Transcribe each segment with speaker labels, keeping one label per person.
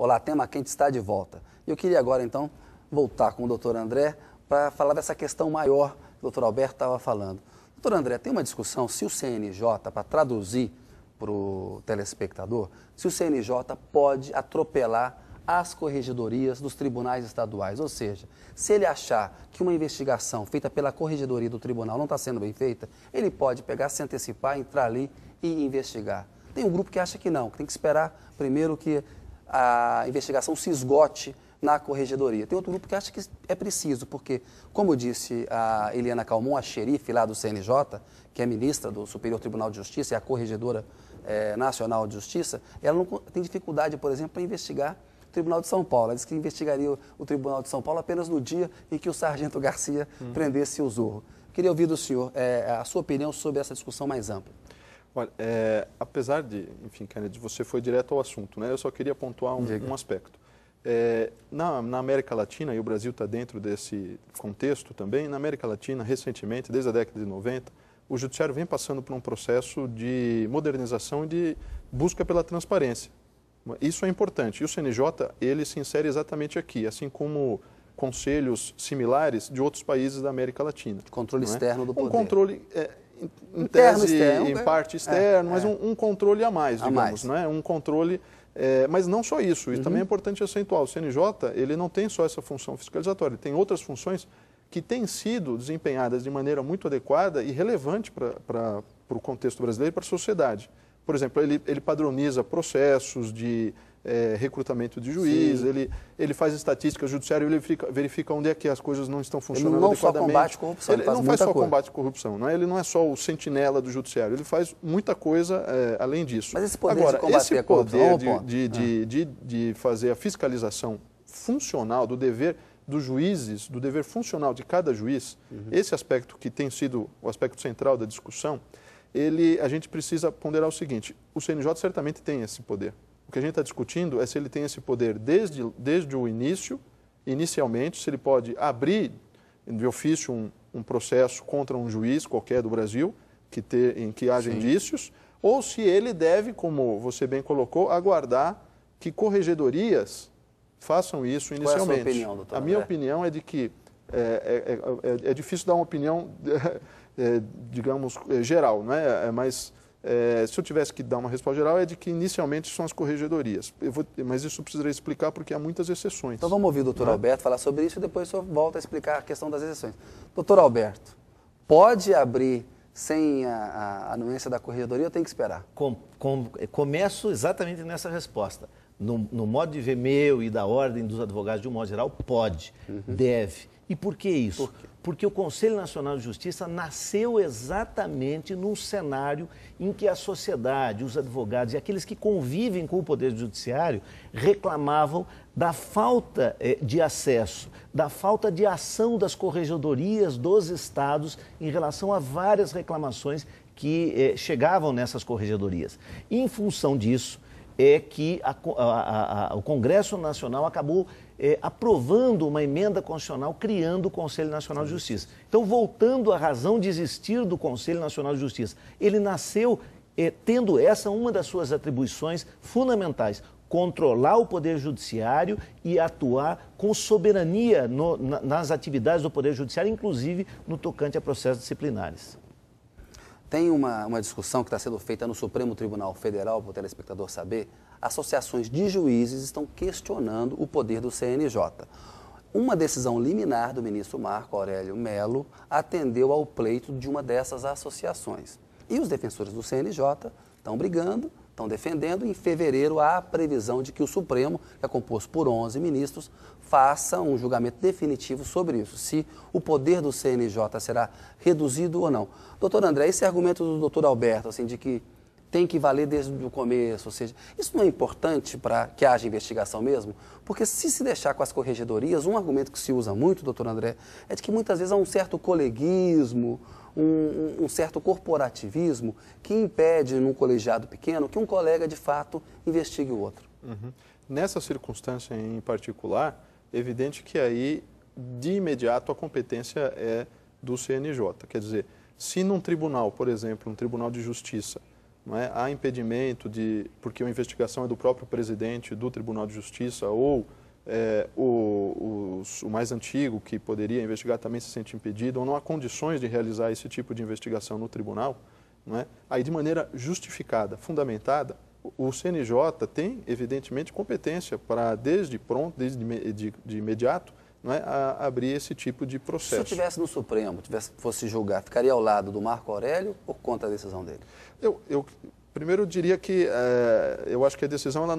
Speaker 1: Olá, Tema Quente está de volta. Eu queria agora, então, voltar com o doutor André para falar dessa questão maior que o doutor Alberto estava falando. Doutor André, tem uma discussão se o CNJ, para traduzir para o telespectador, se o CNJ pode atropelar as corregedorias dos tribunais estaduais. Ou seja, se ele achar que uma investigação feita pela corregedoria do tribunal não está sendo bem feita, ele pode pegar, se antecipar, entrar ali e investigar. Tem um grupo que acha que não, que tem que esperar primeiro que a investigação se esgote na corregedoria. Tem outro grupo que acha que é preciso, porque, como disse a Eliana Calmon, a xerife lá do CNJ, que é ministra do Superior Tribunal de Justiça e a corregedora nacional de Justiça, ela não tem dificuldade, por exemplo, para investigar o Tribunal de São Paulo. Ela disse que investigaria o Tribunal de São Paulo apenas no dia em que o sargento Garcia prendesse o Zorro. Queria ouvir do senhor a sua opinião sobre essa discussão mais ampla.
Speaker 2: Olha, apesar de, enfim, Kennedy, você foi direto ao assunto, né? Eu só queria pontuar um aspecto. Na América Latina, e o Brasil está dentro desse contexto também, na América Latina, recentemente, desde a década de 90, o Judiciário vem passando por um processo de modernização e de busca pela transparência. Isso é importante. E o CNJ, ele se insere exatamente aqui, assim como conselhos similares de outros países da América Latina.
Speaker 1: Controle externo do poder.
Speaker 2: Um controle... em
Speaker 1: Interno,
Speaker 2: tese,
Speaker 1: externo,
Speaker 2: em parte externo, mas um controle a mais, digamos,
Speaker 1: mais.
Speaker 2: Não é? Um controle, mas não só isso, e também é importante acentuar, o CNJ, ele não tem só essa função fiscalizatória, ele tem outras funções que têm sido desempenhadas de maneira muito adequada e relevante para o contexto brasileiro e para a sociedade. Por exemplo, ele padroniza processos de recrutamento de juiz, ele faz estatística judiciária, ele verifica onde é que as coisas não estão funcionando adequadamente.
Speaker 1: Ele não só combate corrupção,
Speaker 2: ele não faz só combate à corrupção, não é? Ele não é só o sentinela do judiciário, ele faz muita coisa além disso.
Speaker 1: Mas esse poder de combater a corrupção,
Speaker 2: de fazer a fiscalização funcional do dever dos juízes, do dever funcional de cada juiz, esse aspecto que tem sido o aspecto central da discussão, a gente precisa ponderar o seguinte: o CNJ certamente tem esse poder. O que a gente está discutindo é se ele tem esse poder desde o início, inicialmente, se ele pode abrir de ofício um processo contra um juiz qualquer do Brasil, em que haja indícios, ou se ele deve, como você bem colocou, aguardar que corregedorias façam isso inicialmente.
Speaker 1: Qual é a sua opinião, doutor?
Speaker 2: A minha opinião é de que é difícil dar uma opinião, digamos, geral, não é? Mas se eu tivesse que dar uma resposta geral, é de que inicialmente são as corregedorias. Mas isso precisaria explicar porque há muitas exceções.
Speaker 1: Então vamos ouvir o doutor Alberto falar sobre isso e depois o senhor volta a explicar a questão das exceções. Doutor Alberto, pode abrir sem a anuência da corregedoria ou tem que esperar?
Speaker 3: Começo exatamente nessa resposta. No modo de ver meu e da ordem dos advogados de um modo geral, pode, deve. E por que isso?
Speaker 1: Por quê?
Speaker 3: Porque o Conselho Nacional de Justiça nasceu exatamente num cenário em que a sociedade, os advogados e aqueles que convivem com o Poder Judiciário reclamavam da falta de acesso, da falta de ação das corregedorias dos estados em relação a várias reclamações que chegavam nessas corregedorias. E, em função disso, é que o Congresso Nacional acabou aprovando uma emenda constitucional criando o Conselho Nacional de Justiça. Então, voltando à razão de existir do Conselho Nacional de Justiça, ele nasceu tendo uma das suas atribuições fundamentais, controlar o Poder Judiciário e atuar com soberania nas atividades do Poder Judiciário, inclusive no tocante a processos disciplinares.
Speaker 1: Tem uma discussão que está sendo feita no Supremo Tribunal Federal, para o telespectador saber. Associações de juízes estão questionando o poder do CNJ. Uma decisão liminar do ministro Marco Aurélio Mello atendeu ao pleito de uma dessas associações. E os defensores do CNJ estão brigando, estão defendendo. Em fevereiro, há a previsão de que o Supremo, que é composto por 11 ministros, faça um julgamento definitivo sobre isso, se o poder do CNJ será reduzido ou não. Doutor André, esse argumento do doutor Alberto, assim, de que tem que valer desde o começo, ou seja, isso não é importante para que haja investigação mesmo? Porque se deixar com as corregedorias, um argumento que se usa muito, doutor André, é de que muitas vezes há um certo coleguismo, um certo corporativismo que impede, num colegiado pequeno, que um colega, de fato, investigue o outro.
Speaker 2: Nessa circunstância em particular, é evidente que aí, de imediato, a competência é do CNJ. Quer dizer, se num tribunal, por exemplo, um tribunal de justiça, não é? Há impedimento porque a investigação é do próprio presidente do Tribunal de Justiça ou o mais antigo que poderia investigar também se sente impedido, ou não há condições de realizar esse tipo de investigação no tribunal, não é? Aí de maneira justificada, fundamentada, o CNJ tem evidentemente competência para desde de imediato, não é, abrir esse tipo de processo. Se
Speaker 1: eu estivesse no Supremo, fosse julgar, ficaria ao lado do Marco Aurélio ou contra a decisão dele?
Speaker 2: Primeiro, eu diria que eu acho que a decisão ela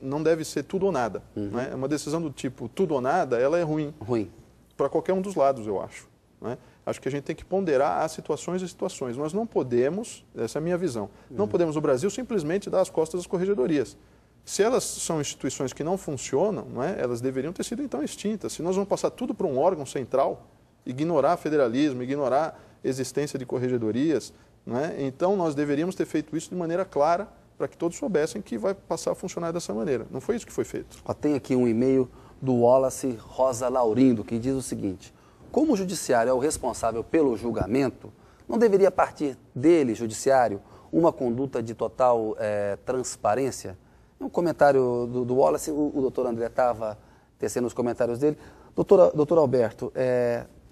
Speaker 2: não deve ser tudo ou nada. Não é? Uma decisão do tipo tudo ou nada, ela é ruim.
Speaker 1: Ruim.
Speaker 2: Para qualquer um dos lados, eu acho. Não é? Acho que a gente tem que ponderar as situações e situações. Nós não podemos, essa é a minha visão, não podemos no Brasil simplesmente dar as costas às corregedorias. Se elas são instituições que não funcionam, não é? Elas deveriam ter sido então extintas. Se nós vamos passar tudo para um órgão central, ignorar federalismo, ignorar a existência de corregedorias, não é? Então nós deveríamos ter feito isso de maneira clara para que todos soubessem que vai passar a funcionar dessa maneira. Não foi isso que foi feito.
Speaker 1: Tem aqui um e-mail do Wallace Rosa Laurindo que diz o seguinte: como o judiciário é o responsável pelo julgamento, não deveria partir dele, judiciário, uma conduta de total transparência? Um comentário do Wallace, o doutor André estava tecendo os comentários dele. Doutor Alberto,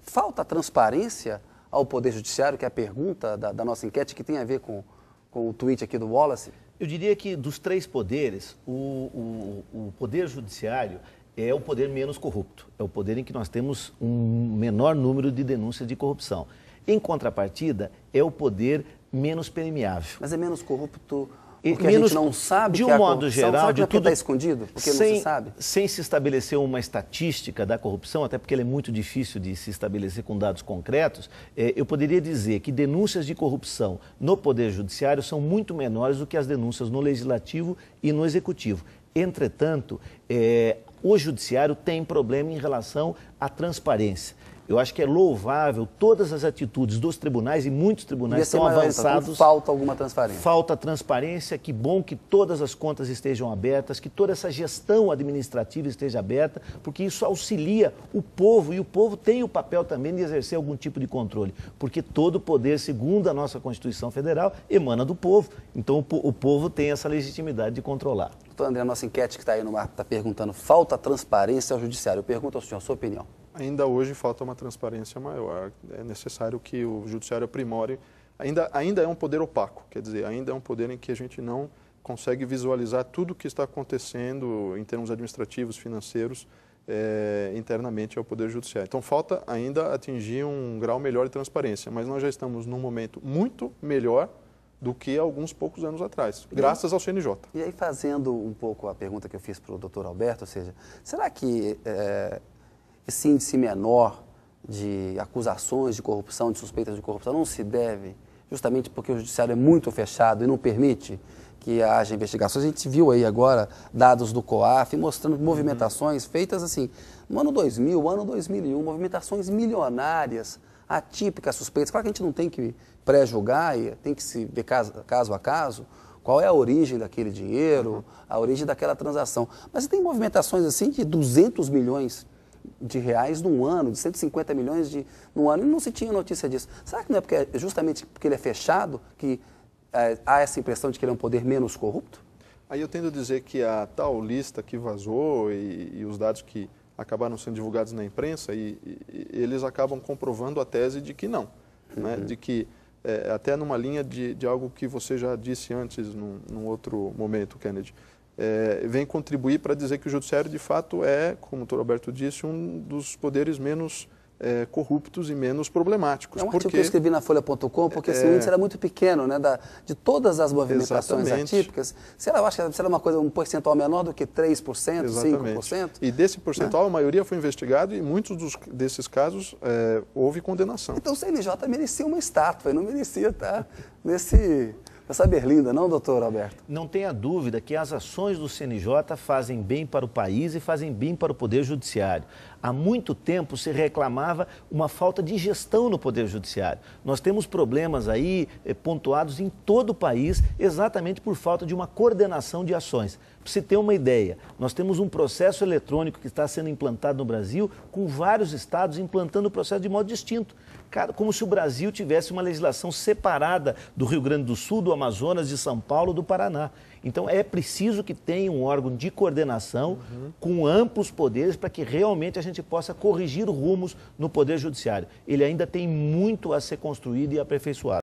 Speaker 1: falta transparência ao Poder Judiciário, que é a pergunta da nossa enquete, que tem a ver com o tweet aqui do Wallace?
Speaker 3: Eu diria que dos três poderes, o Poder Judiciário é o poder menos corrupto. É o poder em que nós temos um menor número de denúncias de corrupção. Em contrapartida, é o poder menos permeável.
Speaker 1: Mas é menos corrupto porque a gente não sabe
Speaker 3: de
Speaker 1: que
Speaker 3: um modo geral,
Speaker 1: de tudo está escondido, porque não se sabe.
Speaker 3: Sem se estabelecer uma estatística da corrupção, até porque ela é muito difícil de se estabelecer com dados concretos, eu poderia dizer que denúncias de corrupção no Poder Judiciário são muito menores do que as denúncias no Legislativo e no Executivo. Entretanto, o Judiciário tem problema em relação à transparência. Eu acho que é louvável todas as atitudes dos tribunais, e muitos tribunais estão avançados.
Speaker 1: Então, falta alguma transparência.
Speaker 3: Falta transparência, que bom que todas as contas estejam abertas, que toda essa gestão administrativa esteja aberta, porque isso auxilia o povo, e o povo tem o papel também de exercer algum tipo de controle, porque todo poder, segundo a nossa Constituição Federal, emana do povo. Então o povo tem essa legitimidade de controlar.
Speaker 1: Doutor André, a nossa enquete que está aí no ar está perguntando: falta transparência ao Judiciário? Eu pergunto ao senhor a sua opinião.
Speaker 2: Ainda hoje falta uma transparência maior. É necessário que o Judiciário aprimore. Ainda é um poder opaco, quer dizer, ainda é um poder em que a gente não consegue visualizar tudo o que está acontecendo em termos administrativos, financeiros, internamente ao Poder Judiciário. Então falta ainda atingir um grau melhor de transparência, mas nós já estamos num momento muito melhor do que alguns poucos anos atrás, graças ao CNJ.
Speaker 1: E aí, fazendo um pouco a pergunta que eu fiz para o doutor Alberto, ou seja, será que esse índice menor de acusações de corrupção, de suspeitas de corrupção, não se deve justamente porque o judiciário é muito fechado e não permite que haja investigações? A gente viu aí agora dados do COAF mostrando movimentações feitas assim, no ano 2000, ano 2001, movimentações milionárias, atípicas, suspeitas. Claro que a gente não tem que pré-julgar e tem que se ver caso a caso qual é a origem daquele dinheiro, a origem daquela transação. Mas tem movimentações assim de 200 milhões de reais num ano, de 150 milhões num ano, e não se tinha notícia disso. Será que não é justamente porque ele é fechado que há essa impressão de que ele é um poder menos corrupto?
Speaker 2: Aí eu tendo a dizer que a tal lista que vazou e os dados que acabaram sendo divulgados na imprensa, e eles acabam comprovando a tese de que não, né? De que até numa linha de algo que você já disse antes, num outro momento, Kennedy, vem contribuir para dizer que o judiciário, de fato, como o doutor Alberto disse, um dos poderes menos corruptos e menos problemáticos.
Speaker 1: É um artigo que eu escrevi na Folha.com, porque esse índice era muito pequeno, né, de todas as movimentações atípicas. Eu acho que será uma coisa, um percentual menor do que 3%,
Speaker 2: exatamente.
Speaker 1: 5%.
Speaker 2: E desse percentual, a maioria foi investigado e em muitos desses casos houve condenação.
Speaker 1: Então o CNJ merecia uma estátua, e não merecia estar nessa berlinda, não, doutor Alberto?
Speaker 3: Não tenha dúvida que as ações do CNJ fazem bem para o país e fazem bem para o Poder Judiciário. Há muito tempo se reclamava uma falta de gestão no Poder Judiciário. Nós temos problemas aí pontuados em todo o país, exatamente por falta de uma coordenação de ações. Para você ter uma ideia, nós temos um processo eletrônico que está sendo implantado no Brasil, com vários estados implantando o processo de modo distinto. Como se o Brasil tivesse uma legislação separada do Rio Grande do Sul, do Amazonas, de São Paulo, do Paraná. Então é preciso que tenha um órgão de coordenação com amplos poderes para que realmente a gente possa corrigir rumos no Poder Judiciário. Ele ainda tem muito a ser construído e aperfeiçoado.